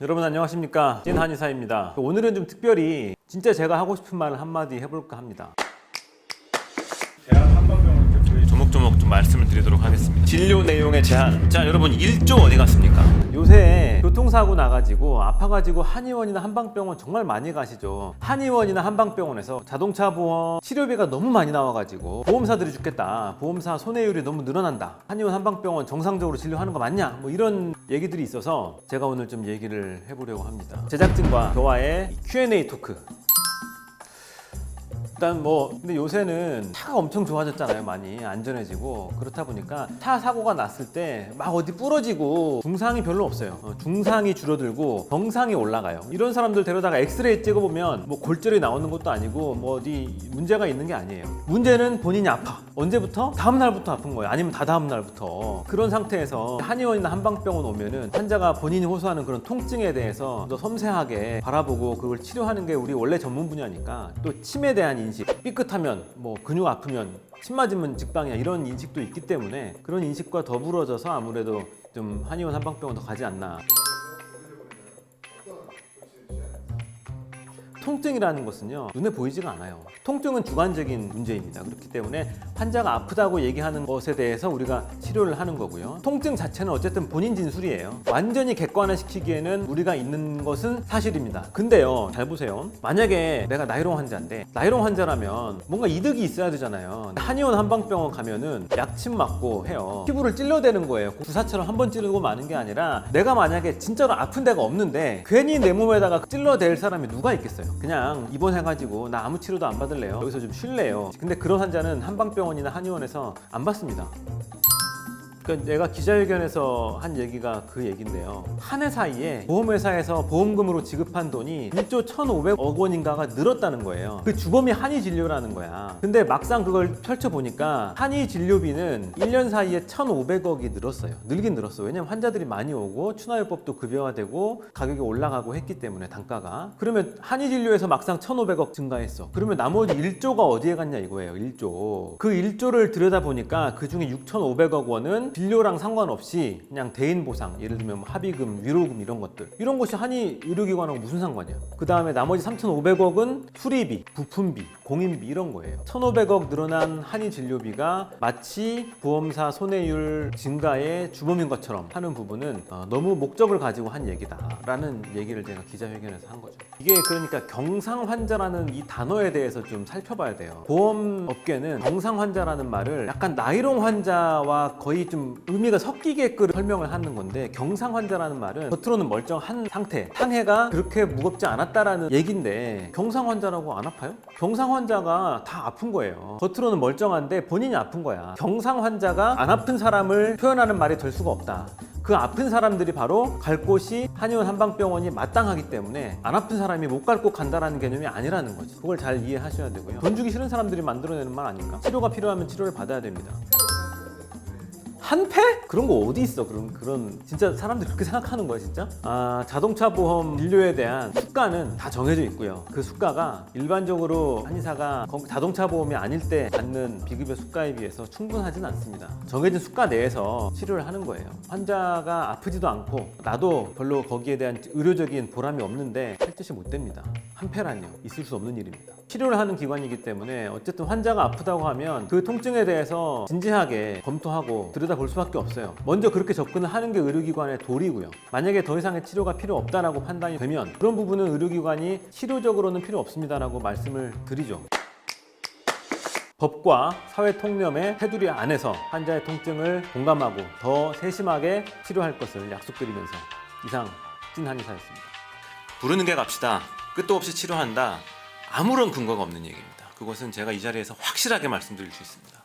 여러분 안녕하십니까, 찐 한의사입니다. 오늘은 좀 특별히 진짜 제가 하고 싶은 말을 한마디 해볼까 합니다. 대한 한방병원 대표의 조목조목 좀 말씀을 드리도록 하겠습니다. 진료 내용의 제한. 자, 여러분 1조 어디 갔습니까? 요새 교통사고 나가지고 아파가지고 한의원이나 한방병원 정말 많이 가시죠. 한의원이나 한방병원에서 자동차 보험 치료비가 너무 많이 나와가지고 보험사들이 죽겠다, 보험사 손해율이 너무 늘어난다, 한의원 한방병원 정상적으로 진료하는 거 맞냐, 뭐 이런 얘기들이 있어서 제가 오늘 좀 얘기를 해보려고 합니다. 제작진과 저와의 Q&A 토크. 일단 근데 요새는 차가 엄청 좋아졌잖아요. 많이 안전해지고. 그렇다 보니까 차 사고가 났을 때 막 어디 부러지고 중상이 별로 없어요. 중상이 줄어들고 정상이 올라가요. 이런 사람들 데려다가 엑스레이 찍어보면 뭐 골절이 나오는 것도 아니고 뭐 어디 문제가 있는 게 아니에요. 문제는 본인이 아파. 언제부터? 다음 날부터 아픈 거예요. 아니면 다다음 날부터. 그런 상태에서 한의원이나 한방병원 오면은 환자가 본인이 호소하는 그런 통증에 대해서 더 섬세하게 바라보고 그걸 치료하는 게 우리 원래 전문 분야니까, 또 침에 대한 인식, 삐끗하면 뭐 근육 아프면 침 맞으면 직방이야, 이런 인식도 있기 때문에 그런 인식과 더불어져서 아무래도 좀 한의원 한방병원 더 가지 않나. 통증이라는 것은요, 눈에 보이지가 않아요. 통증은 주관적인 문제입니다. 그렇기 때문에 환자가 아프다고 얘기하는 것에 대해서 우리가 치료를 하는 거고요. 통증 자체는 어쨌든 본인 진술이에요. 완전히 객관화시키기에는 우리가 있는 것은 사실입니다. 근데요, 잘 보세요. 만약에 내가 나이롱 환자인데, 나이롱 환자라면 뭔가 이득이 있어야 되잖아요. 한의원 한방병원 가면은 약침 맞고 해요. 피부를 찔러대는 거예요. 주사처럼 한 번 찌르고 마는 게 아니라, 내가 만약에 진짜로 아픈 데가 없는데 괜히 내 몸에다가 찔러댈 사람이 누가 있겠어요. 그냥 입원해가지고 나 아무 치료도 안 받을래요, 여기서 좀 쉴래요. 근데 그런 환자는 한방병원이나 한의원에서 안 받습니다. 그러니까 내가 기자회견에서 한 얘기가 그 얘기인데요. 한 해 사이에 보험회사에서 보험금으로 지급한 돈이 1조 1,500억 원인가가 늘었다는 거예요. 그 주범이 한의진료라는 거야. 근데 막상 그걸 펼쳐보니까 한의진료비는 1년 사이에 1,500억이 늘었어요. 늘긴 늘었어. 왜냐면 환자들이 많이 오고 추나요법도 급여화되고 가격이 올라가고 했기 때문에, 단가가. 그러면 한의진료에서 막상 1,500억 증가했어. 그러면 나머지 1조가 어디에 갔냐 이거예요. 1조. 그 1조를 들여다보니까 그 중에 6,500억 원은 진료랑 상관없이 그냥 대인 보상, 예를 들면 합의금, 위로금 이런 것들, 이런 것이 한의 의료기관하고 무슨 상관이야. 그 다음에 나머지 3,500억은 수리비, 부품비, 공인비 이런 거예요. 1,500억 늘어난 한의 진료비가 마치 보험사 손해율 증가의 주범인 것처럼 하는 부분은 너무 목적을 가지고 한 얘기다라는 얘기를 제가 기자회견에서 한 거죠. 이게 그러니까 경상 환자라는 이 단어에 대해서 좀 살펴봐야 돼요. 보험업계는 경상 환자라는 말을 약간 나이롱 환자와 거의 좀 의미가 섞이게끔 설명을 하는 건데, 경상 환자라는 말은 겉으로는 멀쩡한 상태, 상해가 그렇게 무겁지 않았다라는 얘긴데, 경상 환자라고 안 아파요? 경상 환자가 다 아픈 거예요. 겉으로는 멀쩡한데 본인이 아픈 거야. 경상 환자가 안 아픈 사람을 표현하는 말이 될 수가 없다. 그 아픈 사람들이 바로 갈 곳이 한의원 한방병원이 마땅하기 때문에 안 아픈 사람이 못 갈 곳 간다라는 개념이 아니라는 거죠. 그걸 잘 이해하셔야 되고요. 돈 주기 싫은 사람들이 만들어내는 말 아닌가? 치료가 필요하면 치료를 받아야 됩니다. 한패? 그런 거 어디 있어? 그런 진짜 사람들이 그렇게 생각하는 거야 진짜? 자동차 보험 진료에 대한 수가는 다 정해져 있고요. 그 수가가 일반적으로 한의사가 자동차 보험이 아닐 때 받는 비급여 수가에 비해서 충분하진 않습니다. 정해진 수가 내에서 치료를 하는 거예요. 환자가 아프지도 않고 나도 별로 거기에 대한 의료적인 보람이 없는데 할 짓이 못 됩니다. 한패라뇨, 있을 수 없는 일입니다. 치료를 하는 기관이기 때문에 어쨌든 환자가 아프다고 하면 그 통증에 대해서 진지하게 검토하고 들여다볼 수밖에 없어요. 먼저 그렇게 접근을 하는 게 의료기관의 도리고요. 만약에 더 이상의 치료가 필요 없다라고 판단이 되면 그런 부분은 의료기관이 치료적으로는 필요 없습니다라고 말씀을 드리죠. 법과 사회 통념의 테두리 안에서 환자의 통증을 공감하고 더 세심하게 치료할 것을 약속드리면서, 이상 찐 한의사였습니다. 부르는 게 갑시다, 끝도 없이 치료한다, 아무런 근거가 없는 얘기입니다. 그것은 제가 이 자리에서 확실하게 말씀드릴 수 있습니다.